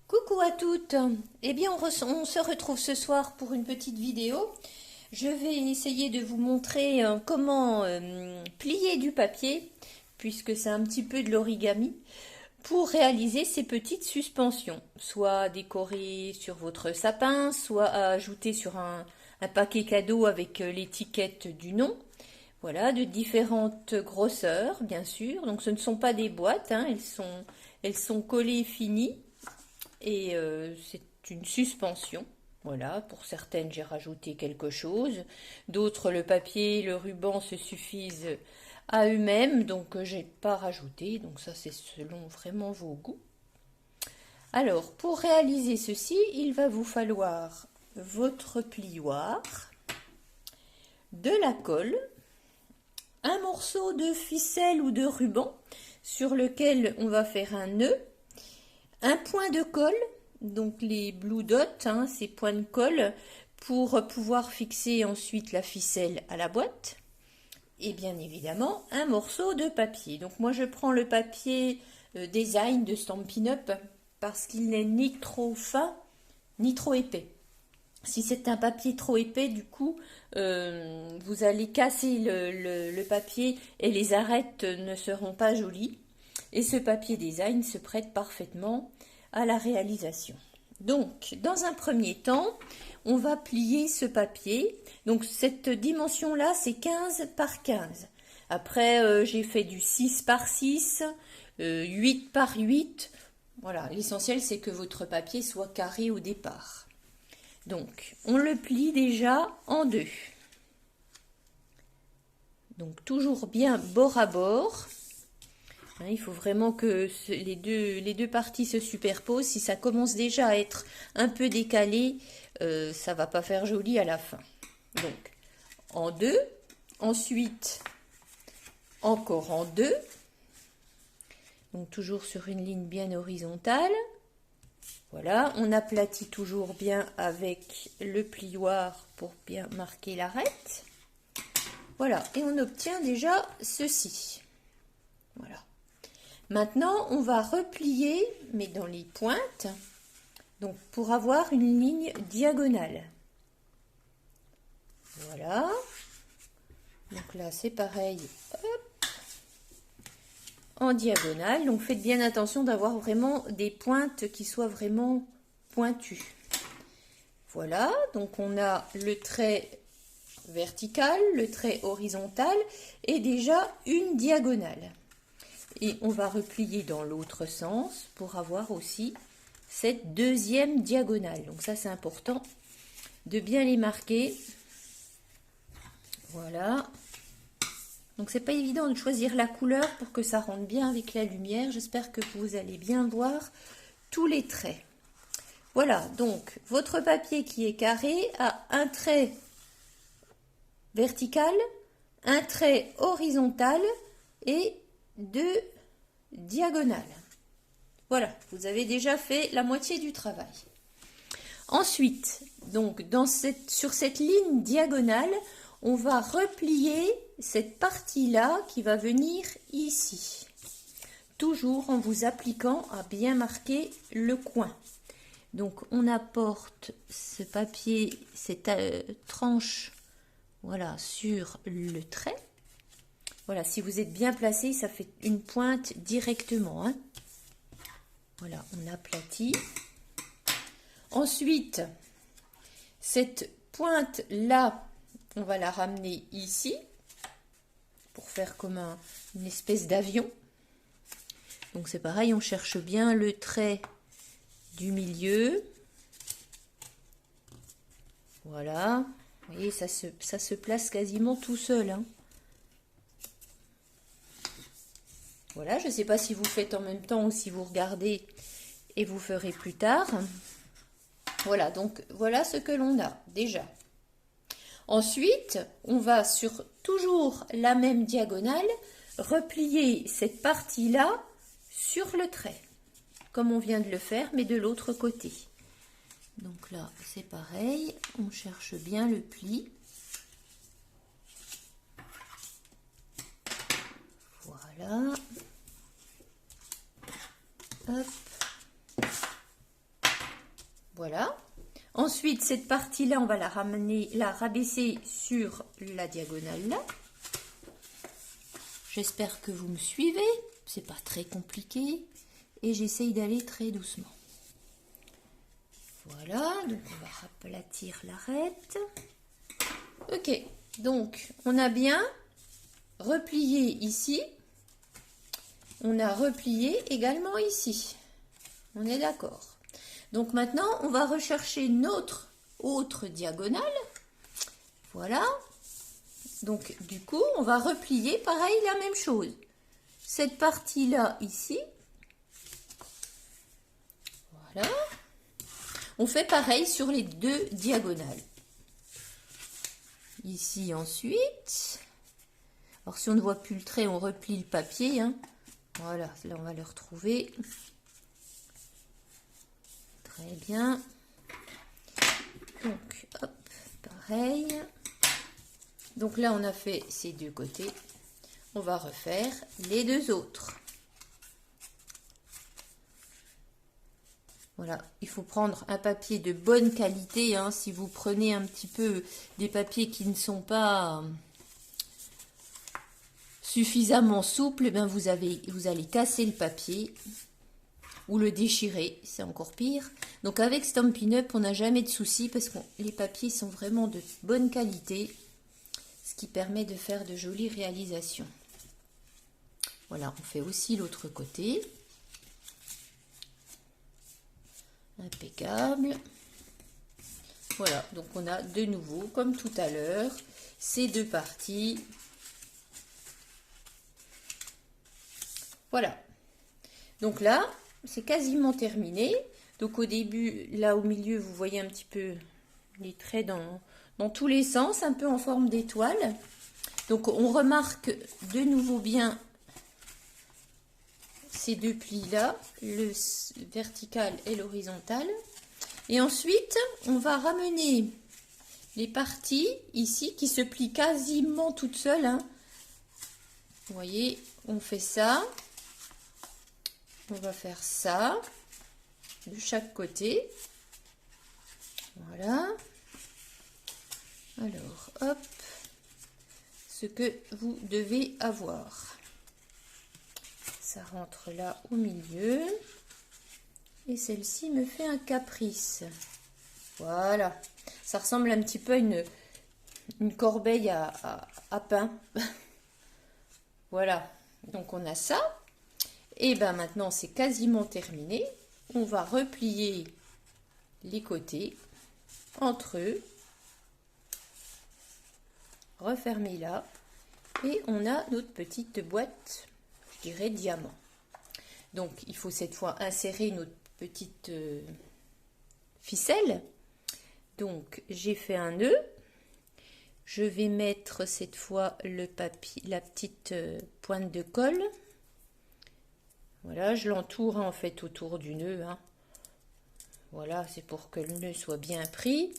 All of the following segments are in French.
Coucou à toutes. Eh bien, on se retrouve ce soir pour une petite vidéo. Je vais essayer de vous montrer comment plier du papier, puisque c'est un petit peu de l'origami, pour réaliser ces petites suspensions, soit décorées sur votre sapin, soit à ajouter sur un paquet cadeau avec l'étiquette du nom. Voilà, de différentes grosseurs, bien sûr. Donc ce ne sont pas des boîtes, hein, elles sont collées finies. Et c'est une suspension. Voilà, pour certaines, j'ai rajouté quelque chose. D'autres, le papier, le ruban se suffisent à eux-mêmes, donc j'ai pas rajouté. Donc ça, c'est selon vraiment vos goûts. Alors, pour réaliser ceci, il va vous falloir votre plioir, de la colle, un morceau de ficelle ou de ruban sur lequel on va faire un nœud, un point de colle, donc les blue dots, hein, ces points de colle, pour pouvoir fixer ensuite la ficelle à la boîte. Et bien évidemment, un morceau de papier. Donc moi je prends le papier design de Stampin' Up parce qu'il n'est ni trop fin ni trop épais. Si c'est un papier trop épais, du coup, vous allez casser le papier et les arêtes ne seront pas jolies. Et ce papier design se prête parfaitement à la réalisation. Donc, dans un premier temps, on va plier ce papier. Donc, cette dimension-là, c'est 15 par 15. Après, j'ai fait du 6 par 6, 8 par 8. Voilà, l'essentiel, c'est que votre papier soit carré au départ. Donc, on le plie déjà en deux. Donc, toujours bien bord à bord. Il faut vraiment que les deux parties se superposent. Si ça commence déjà à être un peu décalé, ça va pas faire joli à la fin. Donc, en deux. Ensuite, encore en deux. Donc, toujours sur une ligne bien horizontale. Voilà, on aplatit toujours bien avec le plioir pour bien marquer l'arête. Voilà, et on obtient déjà ceci. Voilà. Maintenant, on va replier, mais dans les pointes, donc pour avoir une ligne diagonale. Voilà. Donc là, c'est pareil. Hop. En diagonale. Donc faites bien attention d'avoir vraiment des pointes qui soient vraiment pointues. Voilà. Donc on a le trait vertical, le trait horizontal et déjà une diagonale. Et on va replier dans l'autre sens pour avoir aussi cette deuxième diagonale. Donc ça, c'est important de bien les marquer. Voilà. Donc c'est pas évident de choisir la couleur pour que ça rentre bien avec la lumière. J'espère que vous allez bien voir tous les traits. Voilà, donc votre papier qui est carré a un trait vertical, un trait horizontal et deux diagonales. Voilà, vous avez déjà fait la moitié du travail. Ensuite, donc sur cette ligne diagonale, on va replier cette partie-là qui va venir ici. Toujours en vous appliquant à bien marquer le coin. Donc on apporte ce papier, cette tranche, voilà, sur le trait. Voilà, si vous êtes bien placé, ça fait une pointe directement. Hein. Voilà, on aplatit. Ensuite, cette pointe-là, on va la ramener ici pour faire comme une espèce d'avion. Donc c'est pareil, on cherche bien le trait du milieu. Voilà, vous voyez, ça se place quasiment tout seul. Hein. Voilà, je ne sais pas si vous faites en même temps ou si vous regardez et vous ferez plus tard. Voilà, donc voilà ce que l'on a déjà. Ensuite, on va sur toujours la même diagonale replier cette partie-là sur le trait, comme on vient de le faire, mais de l'autre côté. Donc là, c'est pareil, on cherche bien le pli. Voilà. Hop. Voilà. Ensuite, cette partie-là, on va la ramener, la rabaisser sur la diagonale là. J'espère que vous me suivez. C'est pas très compliqué. Et j'essaye d'aller très doucement. Voilà, donc on va aplatir l'arête. Ok, donc on a bien replié ici. On a replié également ici. On est d'accord. Donc maintenant, on va rechercher notre autre diagonale. Voilà. Donc du coup, on va replier pareil la même chose. Cette partie-là ici. Voilà. On fait pareil sur les deux diagonales. Ici ensuite. Alors si on ne voit plus le trait, on replie le papier. Hein. Voilà, là on va le retrouver. Très bien. Donc, hop, pareil. Donc là, on a fait ces deux côtés. On va refaire les deux autres. Voilà, il faut prendre un papier de bonne qualité. Hein. Si vous prenez un petit peu des papiers qui ne sont pas suffisamment souples, ben vous allez casser le papier ou le déchirer, c'est encore pire. Donc avec Stampin' Up, on n'a jamais de soucis parce que les papiers sont vraiment de bonne qualité, ce qui permet de faire de jolies réalisations. Voilà, on fait aussi l'autre côté. Impeccable. Voilà, donc on a de nouveau, comme tout à l'heure, ces deux parties. Voilà. Donc là, c'est quasiment terminé. Donc au début, là au milieu, vous voyez un petit peu les traits dans tous les sens, un peu en forme d'étoile. Donc on remarque de nouveau bien ces deux plis-là, le vertical et l'horizontal. Et ensuite, on va ramener les parties ici qui se plient quasiment toutes seules. Hein. Vous voyez, on fait ça. On va faire ça de chaque côté. Voilà. Alors, hop, ce que vous devez avoir. Ça rentre là au milieu. Et celle-ci me fait un caprice. Voilà. Ça ressemble un petit peu à une corbeille à pain. Voilà. Donc on a ça. Et ben maintenant c'est quasiment terminé. On va replier les côtés entre eux. Refermer là. Et on a notre petite boîte, je dirais diamant. Donc il faut cette fois insérer notre petite ficelle. Donc j'ai fait un nœud. Je vais mettre cette fois le papier, la petite pointe de colle. Voilà, je l'entoure en fait autour du nœud. Hein. Voilà, c'est pour que le nœud soit bien pris.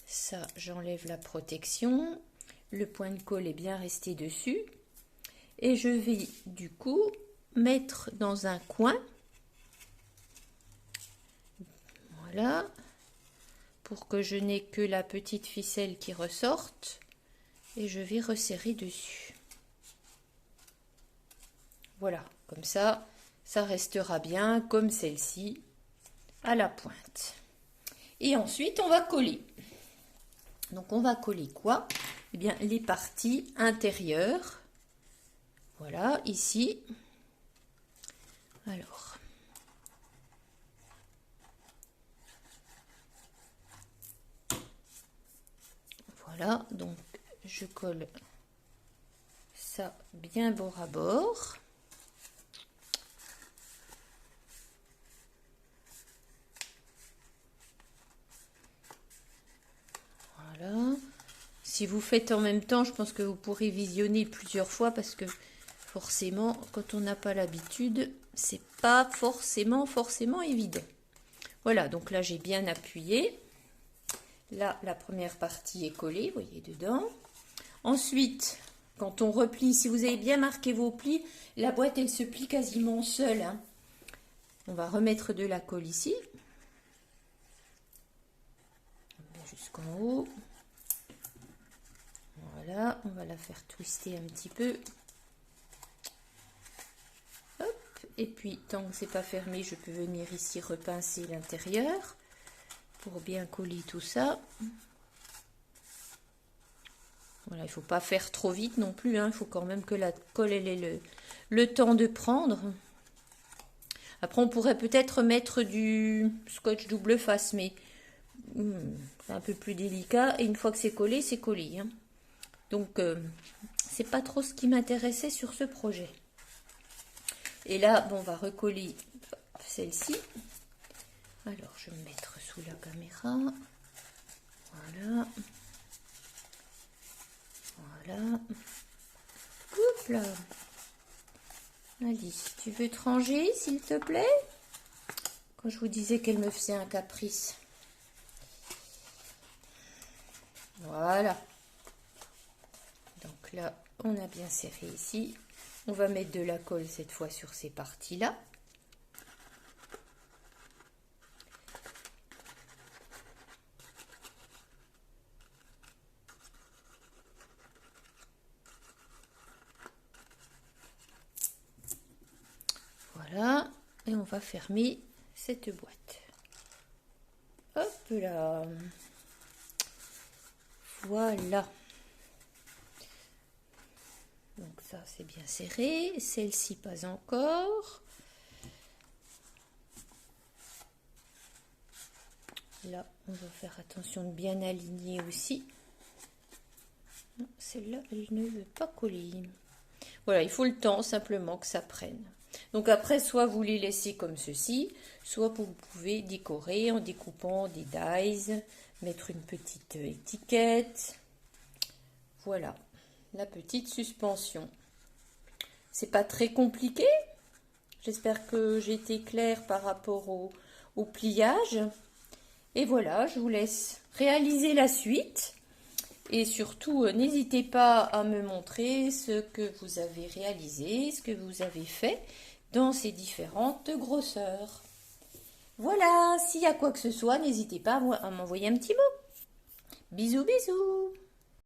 Ça, j'enlève la protection. Le point de colle est bien resté dessus. Et je vais du coup mettre dans un coin. Voilà. Pour que je n'ai que la petite ficelle qui ressorte. Et je vais resserrer dessus. Voilà, comme ça, ça restera bien comme celle-ci à la pointe. Et ensuite, on va coller. Donc, on va coller quoi? Eh bien, les parties intérieures. Voilà, ici. Alors. Voilà, donc je colle ça bien bord à bord. Voilà. Si vous faites en même temps, je pense que vous pourrez visionner plusieurs fois parce que forcément, quand on n'a pas l'habitude, c'est pas forcément évident. Voilà, donc là j'ai bien appuyé. Là, la première partie est collée, vous voyez dedans. Ensuite, quand on replie, si vous avez bien marqué vos plis, la boîte elle se plie quasiment seule. Hein. On va remettre de la colle ici. jusqu'en haut. Voilà, on va la faire twister un petit peu. Hop, et puis tant que c'est pas fermé, je peux venir ici repincer l'intérieur pour bien coller tout ça. Voilà, il ne faut pas faire trop vite non plus, hein. Il faut quand même que la colle elle ait le temps de prendre. Après, on pourrait peut-être mettre du scotch double face, mais c'est un peu plus délicat. Et une fois que c'est collé, hein. Donc, c'est pas trop ce qui m'intéressait sur ce projet. Et là, bon, on va recoller celle-ci. Alors, je vais me mettre sous la caméra. Voilà. Voilà. Oups là. Alice, tu veux te ranger, s'il te plaît? Quand je vous disais qu'elle me faisait un caprice. Voilà. Donc là, on a bien serré ici. On va mettre de la colle cette fois sur ces parties-là. Voilà. Et on va fermer cette boîte. Hop là. Voilà. Donc ça, c'est bien serré. Celle-ci, pas encore. Là, on va faire attention de bien aligner aussi. Celle-là, elle ne veut pas coller. Voilà, il faut le temps simplement que ça prenne. Donc après, soit vous les laissez comme ceci, soit vous pouvez décorer en découpant des dies, mettre une petite étiquette. Voilà, la petite suspension. C'est pas très compliqué. J'espère que j'ai été claire par rapport au pliage. Et voilà, je vous laisse réaliser la suite. Et surtout, n'hésitez pas à me montrer ce que vous avez réalisé, ce que vous avez fait dans ces différentes grosseurs. Voilà, s'il y a quoi que ce soit, n'hésitez pas à m'envoyer un petit mot. Bisous, bisous!